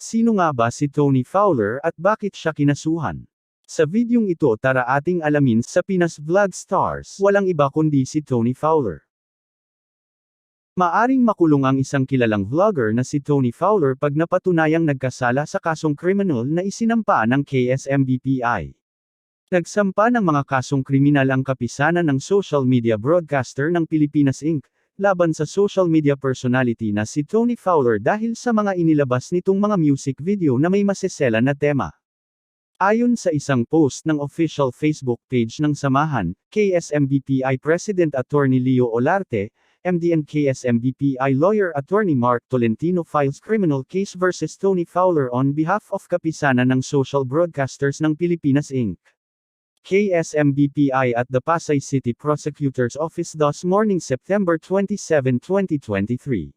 Sino nga ba si Tony Fowler at bakit siya kinasuhan? Sa videong ito tara ating alamin sa Pinas Vlog Stars, walang iba kundi si Tony Fowler. Maaring makulong ang isang kilalang vlogger na si Tony Fowler pag napatunayang nagkasala sa kasong kriminal na isinampa ng KSMBPI. Nagsampa ng mga kasong kriminal ang kapisanan ng social media broadcaster ng Pilipinas Inc. laban sa social media personality na si Tony Fowler dahil sa mga inilabas nitong mga music video na may masesela na tema. Ayon sa isang post ng official Facebook page ng samahan, KSMBPI President Attorney Leo Olarte, MD and KSMBPI lawyer Attorney Mark Tolentino files criminal case versus Tony Fowler on behalf of kapisanan ng social broadcasters ng Pilipinas Inc. KSMBPI at the Pasay City Prosecutor's Office thus morning September 27, 2023.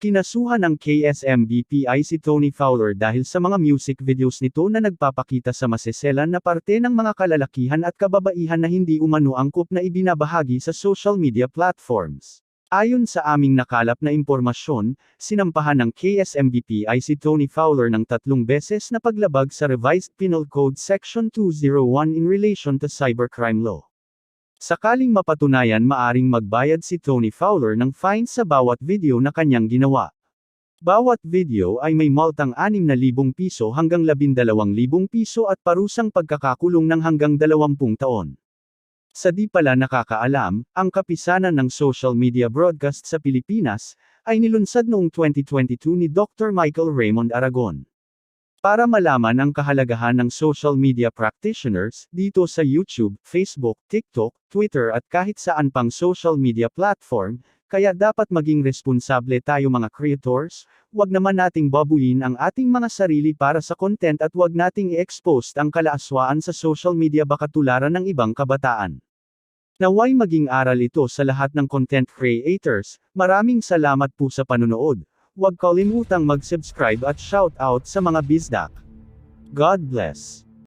Kinasuhan ng KSMBPI si Tony Fowler dahil sa mga music videos nito na nagpapakita sa maseselan na parte ng mga kalalakihan at kababaihan na hindi umano angkop na ibinabahagi sa social media platforms. Ayon sa aming nakalap na impormasyon, sinampahan ng KSMBPI si Tony Fowler ng 3 beses na paglabag sa Revised Penal Code Section 201 in relation to cybercrime law. Sakaling mapatunayan maaring magbayad si Tony Fowler ng fine sa bawat video na kanyang ginawa. Bawat video ay may multang 6,000 piso hanggang 12,000 piso at parusang pagkakakulong ng hanggang 20 taon. Sa di pala nakakaalam, ang kapisanan ng social media broadcast sa Pilipinas, ay nilunsad noong 2022 ni Dr. Michael Raymond Aragon. Para malaman ang kahalagahan ng social media practitioners, dito sa YouTube, Facebook, TikTok, Twitter at kahit saan pang social media platform, kaya dapat maging responsable tayo mga creators, wag naman nating babuin ang ating mga sarili para sa content at wag nating i-expose ang kalaaswaan sa social media baka tularan ng ibang kabataan. Naway maging aral ito sa lahat ng content creators. Maraming salamat po sa panunood. Huwag kalimutang mag-subscribe at shout out sa mga bisdak. God bless.